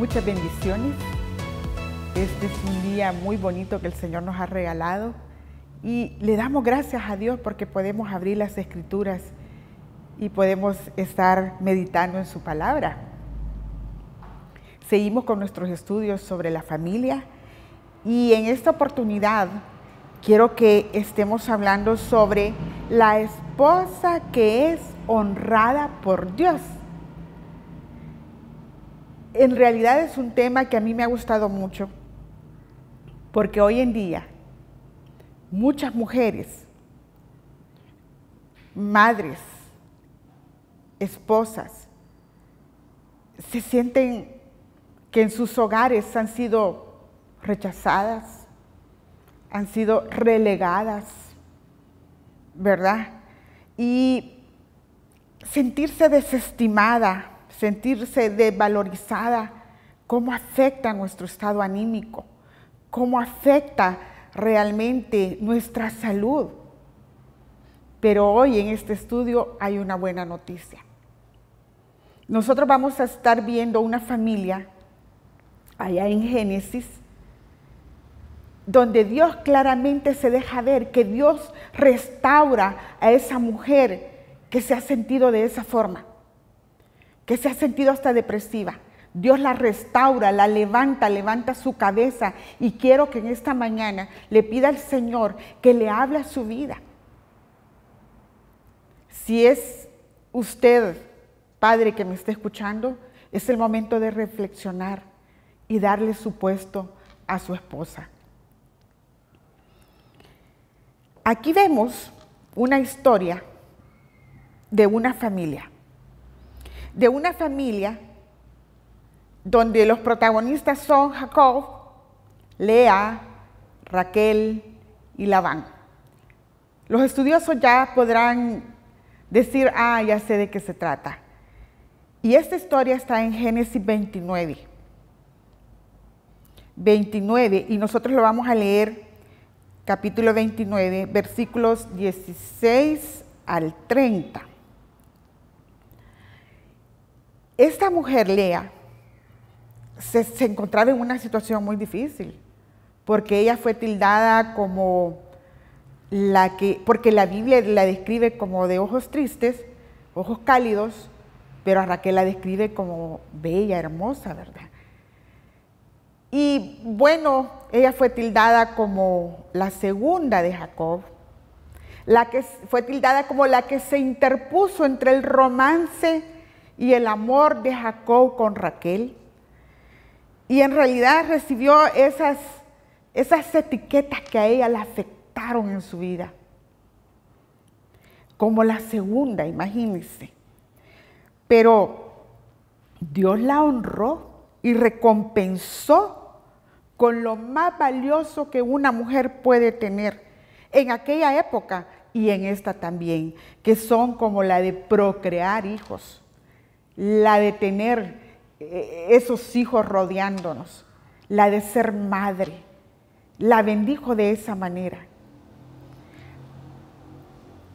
Muchas bendiciones. Este es un día muy bonito que el Señor nos ha regalado y le damos gracias a Dios porque podemos abrir las Escrituras y podemos estar meditando en su palabra. Seguimos con nuestros estudios sobre la familia y en esta oportunidad quiero que estemos hablando sobre la esposa que es honrada por Dios. En realidad es un tema que a mí me ha gustado mucho, porque hoy en día muchas mujeres, madres, esposas, se sienten que en sus hogares han sido rechazadas, han sido relegadas, ¿verdad? Y sentirse desestimada, sentirse desvalorizada, cómo afecta nuestro estado anímico, cómo afecta realmente nuestra salud. Pero hoy en este estudio hay una buena noticia. Nosotros vamos a estar viendo una familia allá en Génesis, donde Dios claramente se deja ver que Dios restaura a esa mujer que se ha sentido de esa forma, que se ha sentido hasta depresiva. Dios la restaura, la levanta su cabeza y quiero que en esta mañana le pida al Señor que le hable a su vida. Si es usted, padre que me está escuchando, es el momento de reflexionar y darle su puesto a su esposa. Aquí vemos una historia de una familia donde los protagonistas son Jacob, Lea, Raquel y Labán. Los estudiosos ya podrán decir, ya sé de qué se trata. Y esta historia está en Génesis 29, y nosotros lo vamos a leer, capítulo 29, versículos 16 al 30. Esta mujer, Lea, se encontraba en una situación muy difícil, porque ella fue tildada como porque la Biblia la describe como de ojos tristes, ojos cálidos, pero a Raquel la describe como bella, hermosa, ¿verdad? Y bueno, ella fue tildada como la segunda de Jacob, la que fue tildada como la que se interpuso entre el romance y el amor de Jacob con Raquel. Y en realidad recibió esas etiquetas que a ella la afectaron en su vida. Como la segunda, imagínense. Pero Dios la honró y recompensó con lo más valioso que una mujer puede tener en aquella época y en esta también, que son como la de procrear hijos, la de tener esos hijos rodeándonos, la de ser madre. La bendijo de esa manera.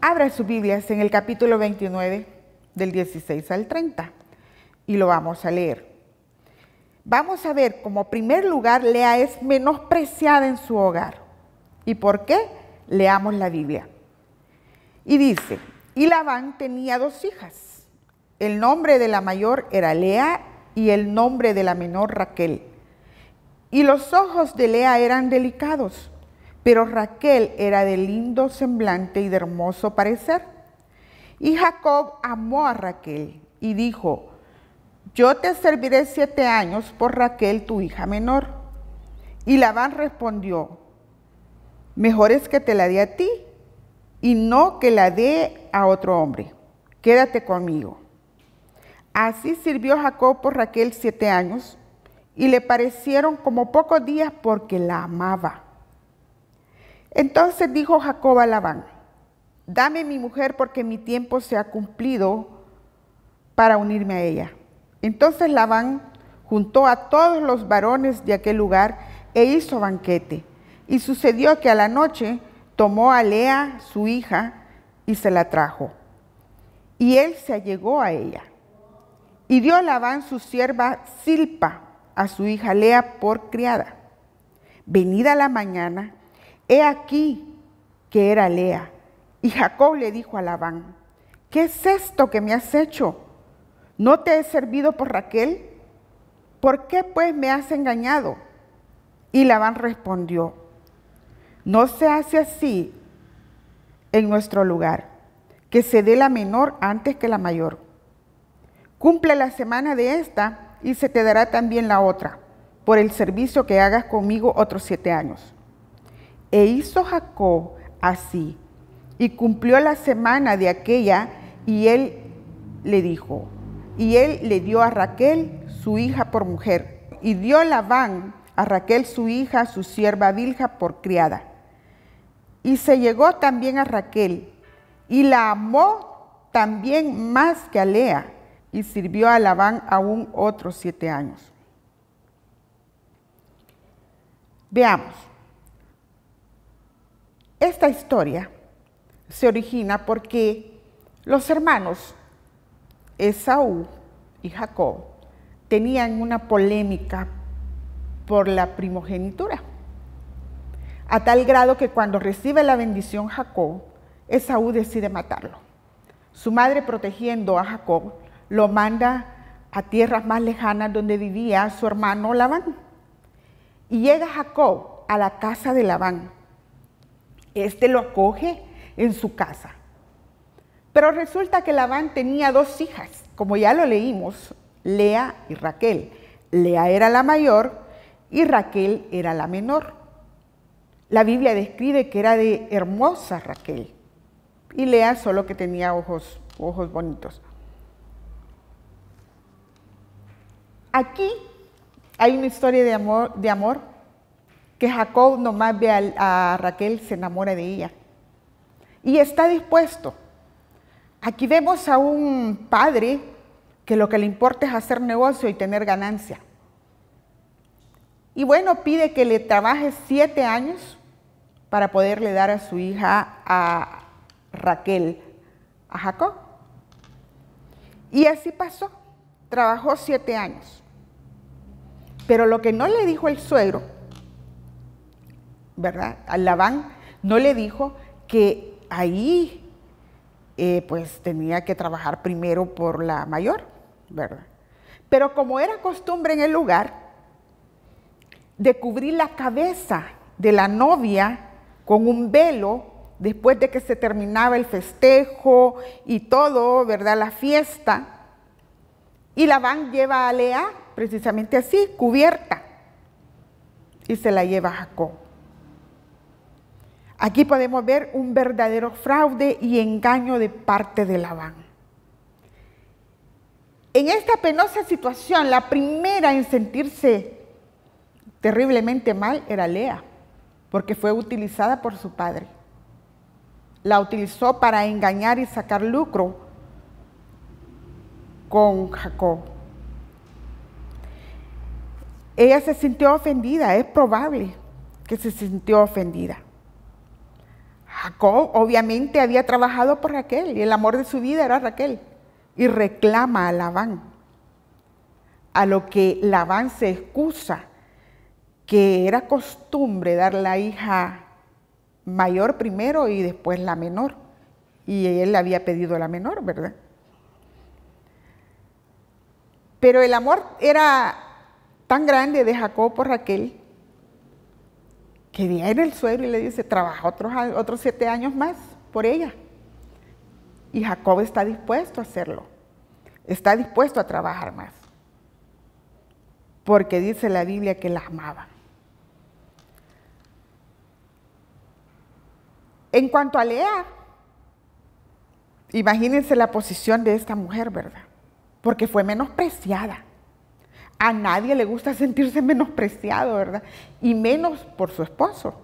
Abra sus Biblias en el capítulo 29, del 16 al 30, y lo vamos a leer. Vamos a ver, como primer lugar, Lea es menospreciada en su hogar. ¿Y por qué? Leamos la Biblia. Y dice, y Labán tenía 2 hijas. El nombre de la mayor era Lea y el nombre de la menor Raquel. Y los ojos de Lea eran delicados, pero Raquel era de lindo semblante y de hermoso parecer. Y Jacob amó a Raquel y dijo, yo te serviré 7 años por Raquel, tu hija menor. Y Labán respondió, mejor es que te la dé a ti y no que la dé a otro hombre. Quédate conmigo. Así sirvió Jacob por Raquel 7 años y le parecieron como pocos días porque la amaba. Entonces dijo Jacob a Labán, dame mi mujer porque mi tiempo se ha cumplido para unirme a ella. Entonces Labán juntó a todos los varones de aquel lugar e hizo banquete. Y sucedió que a la noche tomó a Lea, su hija, y se la trajo. Y él se allegó a ella. Y dio Labán su sierva Zilpa a su hija Lea por criada. Venida la mañana, he aquí que era Lea. Y Jacob le dijo a Labán: ¿qué es esto que me has hecho? ¿No te he servido por Raquel? ¿Por qué pues me has engañado? Y Labán respondió: no se hace así en nuestro lugar, que se dé la menor antes que la mayor. Cumple la semana de esta y se te dará también la otra, por el servicio que hagas conmigo otros 7 años. E hizo Jacob así, y cumplió la semana de aquella, y él le dio a Raquel su hija por mujer, y dio Labán a Raquel su hija, su sierva Bilha, por criada. Y se llegó también a Raquel, y la amó también más que a Lea, y sirvió a Labán aún otros 7 años. Veamos. Esta historia se origina porque los hermanos Esaú y Jacob tenían una polémica por la primogenitura, a tal grado que cuando recibe la bendición Jacob, Esaú decide matarlo. Su madre, protegiendo a Jacob, lo manda a tierras más lejanas donde vivía su hermano Labán. Y llega Jacob a la casa de Labán. Este lo acoge en su casa. Pero resulta que Labán tenía 2 hijas, como ya lo leímos, Lea y Raquel. Lea era la mayor y Raquel era la menor. La Biblia describe que era de hermosa Raquel y Lea solo que tenía ojos bonitos. Aquí hay una historia de amor que Jacob nomás ve a Raquel, se enamora de ella y está dispuesto. Aquí vemos a un padre que lo que le importa es hacer negocio y tener ganancia. Y bueno, pide que le trabaje 7 años para poderle dar a su hija, a Raquel, a Jacob. Y así pasó, trabajó 7 años. Pero lo que no le dijo el suegro, ¿verdad? A Labán no le dijo que ahí pues tenía que trabajar primero por la mayor, ¿verdad? Pero como era costumbre en el lugar de cubrir la cabeza de la novia con un velo después de que se terminaba el festejo y todo, ¿verdad? La fiesta. Y Labán lleva a Lea precisamente así, cubierta, y se la lleva a Jacob. Aquí podemos ver un verdadero fraude y engaño de parte de Labán. En esta penosa situación, la primera en sentirse terriblemente mal era Lea, porque fue utilizada por su padre. La utilizó para engañar y sacar lucro con Jacob. Ella se sintió ofendida, es probable que se sintió ofendida. Jacob obviamente había trabajado por Raquel y el amor de su vida era Raquel y reclama a Labán, a lo que Labán se excusa que era costumbre dar la hija mayor primero y después la menor, y él le había pedido la menor, ¿verdad? Pero el amor era tan grande de Jacob por Raquel que viene el suegro y le dice: trabaja otros 7 años más por ella. Y Jacob está dispuesto a hacerlo, está dispuesto a trabajar más, porque dice la Biblia que la amaba. En cuanto a Lea, imagínense la posición de esta mujer, ¿verdad? Porque fue menospreciada. A nadie le gusta sentirse menospreciado, ¿verdad? Y menos por su esposo.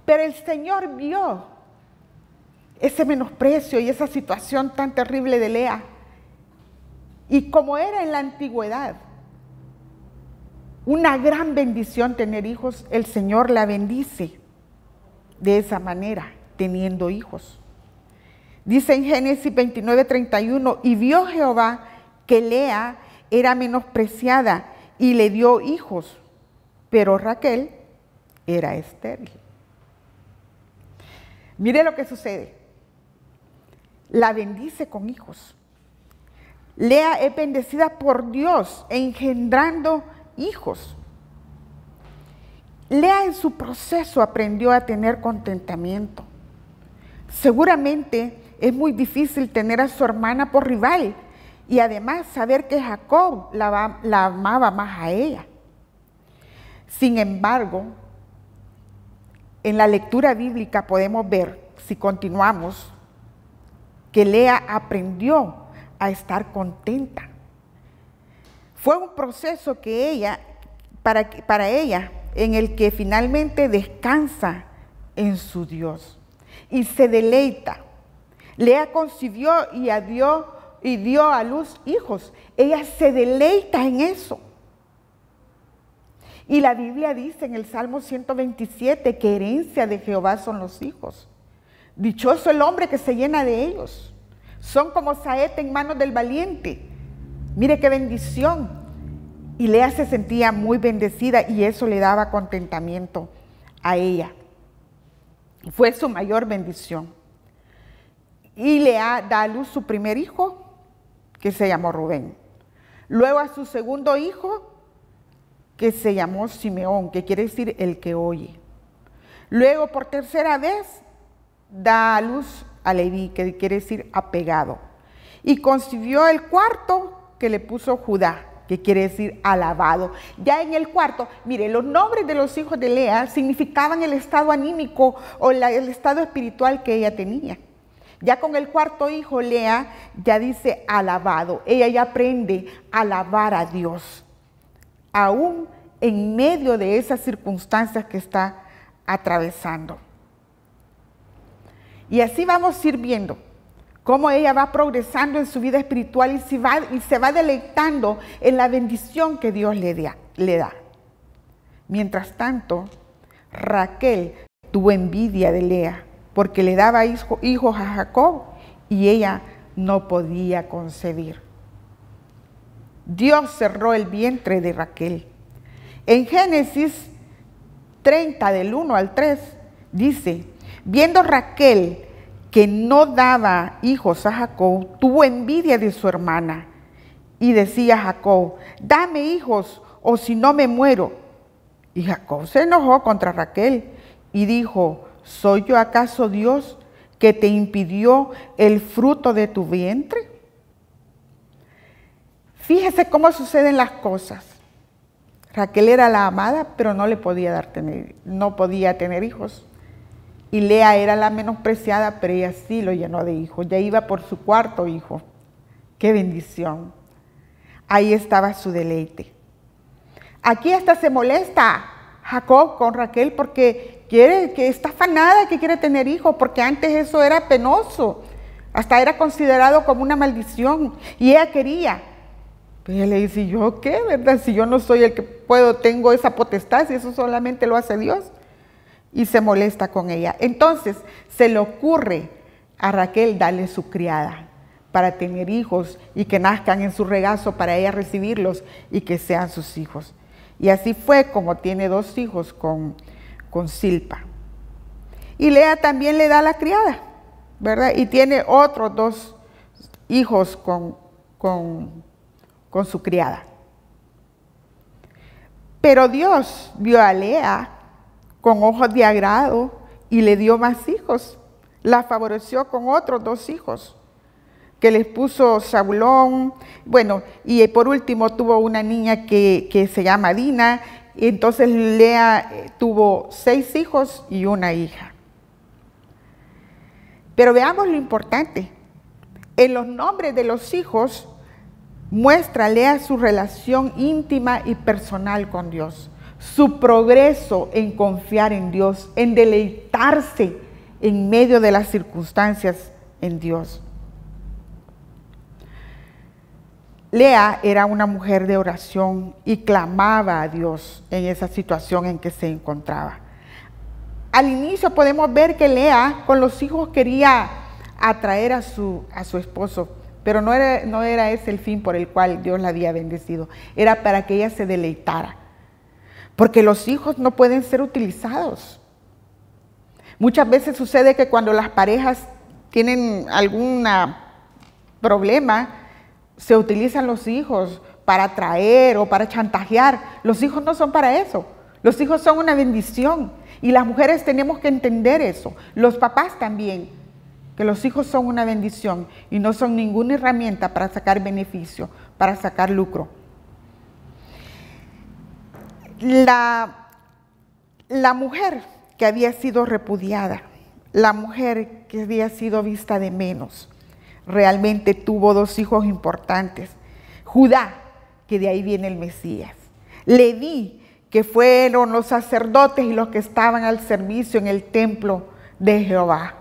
Pero el Señor vio ese menosprecio y esa situación tan terrible de Lea. Y como era en la antigüedad una gran bendición tener hijos, el Señor la bendice de esa manera, teniendo hijos. Dice en Génesis 29:31, y vio Jehová que Lea era menospreciada y le dio hijos, pero Raquel era estéril. Mire lo que sucede. La bendice con hijos. Lea es bendecida por Dios engendrando hijos. Lea en su proceso aprendió a tener contentamiento. Seguramente es muy difícil tener a su hermana por rival y además saber que Jacob la amaba más a ella. Sin embargo, en la lectura bíblica podemos ver, si continuamos, que Lea aprendió a estar contenta. Fue un proceso que ella, para ella, en el que finalmente descansa en su Dios y se deleita. Lea concibió y dio a luz hijos. Ella se deleita en eso. Y la Biblia dice en el Salmo 127 que herencia de Jehová son los hijos. Dichoso el hombre que se llena de ellos. Son como saeta en manos del valiente. Mire qué bendición. Y Lea se sentía muy bendecida y eso le daba contentamiento a ella. Fue su mayor bendición. Y Lea da a luz su primer hijo, que se llamó Rubén. Luego a su segundo hijo, que se llamó Simeón, que quiere decir el que oye. Luego por tercera vez da a luz a Leví, que quiere decir apegado. Y concibió el cuarto, que le puso Judá, que quiere decir alabado. Ya en el cuarto, mire, los nombres de los hijos de Lea significaban el estado anímico o el estado espiritual que ella tenía. Ya con el cuarto hijo, Lea, ya dice alabado. Ella ya aprende a alabar a Dios, aún en medio de esas circunstancias que está atravesando. Y así vamos a ir viendo cómo ella va progresando en su vida espiritual y se va deleitando en la bendición que Dios le da. Mientras tanto, Raquel tuvo envidia de Lea porque le daba hijos a Jacob y ella no podía concebir. Dios cerró el vientre de Raquel. En Génesis 30, del 1 al 3, dice: viendo Raquel que no daba hijos a Jacob, tuvo envidia de su hermana. Y decía Jacob: dame hijos, o si no me muero. Y Jacob se enojó contra Raquel y dijo: ¿soy yo acaso Dios que te impidió el fruto de tu vientre? Fíjese cómo suceden las cosas. Raquel era la amada, pero no podía tener hijos. Y Lea era la menospreciada, pero ella sí lo llenó de hijos. Ya iba por su cuarto hijo. ¡Qué bendición! Ahí estaba su deleite. Aquí hasta se molesta Jacob con Raquel porque está afanada, que quiere tener hijos, porque antes eso era penoso. Hasta era considerado como una maldición. Y ella quería. Pero ella le dice: ¿yo qué, verdad? Si yo no soy el que tengo esa potestad, si eso solamente lo hace Dios. Y se molesta con ella. Entonces se le ocurre a Raquel darle su criada para tener hijos y que nazcan en su regazo para ella recibirlos y que sean sus hijos. Y así fue como tiene 2 hijos con Silpa. Y Lea también le da la criada, ¿verdad? Y tiene otros 2 hijos con su criada. Pero Dios vio a Lea con ojos de agrado y le dio más hijos. La favoreció con otros 2 hijos que les puso Zabulón. Bueno, y por último tuvo una niña que se llama Dina. Y entonces Lea tuvo 6 hijos y una hija. Pero veamos lo importante. En los nombres de los hijos muestra Lea su relación íntima y personal con Dios, su progreso en confiar en Dios, en deleitarse en medio de las circunstancias en Dios. Lea era una mujer de oración y clamaba a Dios en esa situación en que se encontraba. Al inicio podemos ver que Lea con los hijos quería atraer a su esposo, pero no era ese el fin por el cual Dios la había bendecido. Era para que ella se deleitara. Porque los hijos no pueden ser utilizados. Muchas veces sucede que cuando las parejas tienen algún problema, se utilizan los hijos para atraer o para chantajear. Los hijos no son para eso. Los hijos son una bendición y las mujeres tenemos que entender eso. Los papás también, que los hijos son una bendición y no son ninguna herramienta para sacar beneficio, para sacar lucro. La mujer que había sido repudiada, la mujer que había sido vista de menos, realmente tuvo dos hijos importantes. Judá, que de ahí viene el Mesías. Leví, que fueron los sacerdotes y los que estaban al servicio en el templo de Jehová.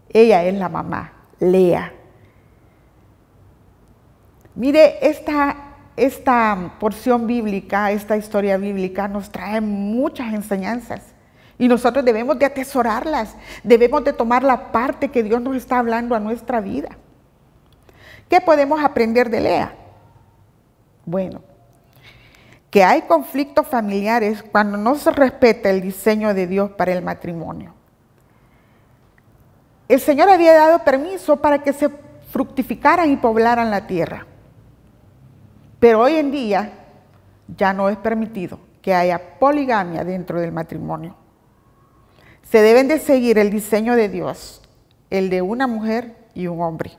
Ella es la mamá, Lea. Mire, esta porción bíblica, esta historia bíblica nos trae muchas enseñanzas y nosotros debemos de atesorarlas, debemos de tomar la parte que Dios nos está hablando a nuestra vida. ¿Qué podemos aprender de Lea? Bueno, que hay conflictos familiares cuando no se respeta el diseño de Dios para el matrimonio. El Señor había dado permiso para que se fructificaran y poblaran la tierra. Pero hoy en día ya no es permitido que haya poligamia dentro del matrimonio. Se deben de seguir el diseño de Dios, el de una mujer y un hombre.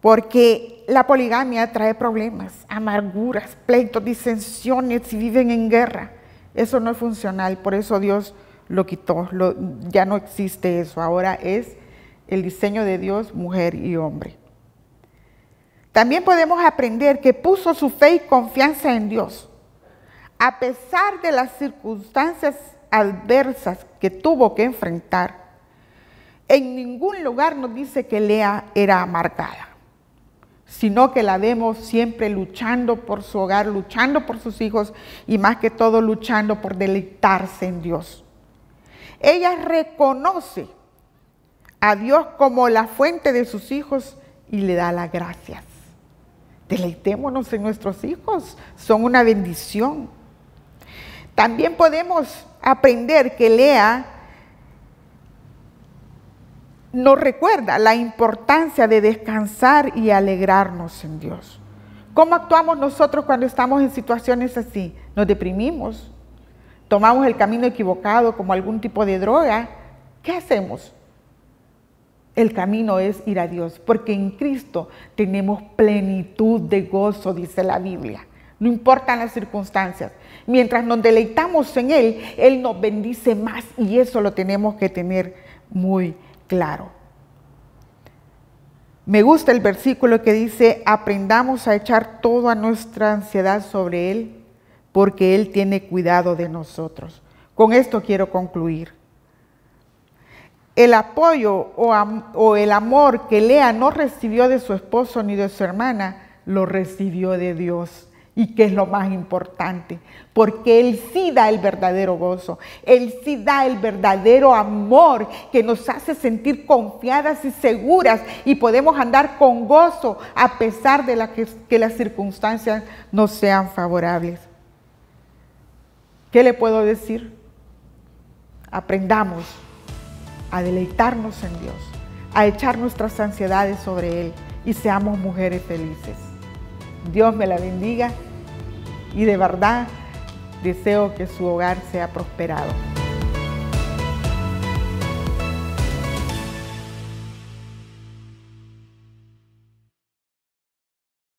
Porque la poligamia trae problemas, amarguras, pleitos, disensiones y viven en guerra. Eso no es funcional, por eso Dios lo quitó, ya no existe eso. Ahora es el diseño de Dios, mujer y hombre. También podemos aprender que puso su fe y confianza en Dios. A pesar de las circunstancias adversas que tuvo que enfrentar, en ningún lugar nos dice que Lea era amargada, sino que la vemos siempre luchando por su hogar, luchando por sus hijos y más que todo luchando por deleitarse en Dios. Ella reconoce a Dios como la fuente de sus hijos y le da las gracias. Deleitémonos en nuestros hijos, son una bendición. También podemos aprender que Lea nos recuerda la importancia de descansar y alegrarnos en Dios. ¿Cómo actuamos nosotros cuando estamos en situaciones así? Nos deprimimos, tomamos el camino equivocado como algún tipo de droga. ¿Qué hacemos? El camino es ir a Dios, porque en Cristo tenemos plenitud de gozo, dice la Biblia. No importan las circunstancias. Mientras nos deleitamos en Él, Él nos bendice más y eso lo tenemos que tener muy claro. Me gusta el versículo que dice, aprendamos a echar toda nuestra ansiedad sobre Él, porque Él tiene cuidado de nosotros. Con esto quiero concluir. El apoyo o el amor que Lea no recibió de su esposo ni de su hermana, lo recibió de Dios. Y que es lo más importante, porque Él sí da el verdadero gozo, Él sí da el verdadero amor que nos hace sentir confiadas y seguras y podemos andar con gozo a pesar de que las circunstancias no sean favorables. ¿Qué le puedo decir? Aprendamos a deleitarnos en Dios, a echar nuestras ansiedades sobre Él y seamos mujeres felices. Dios me la bendiga y de verdad deseo que su hogar sea prosperado.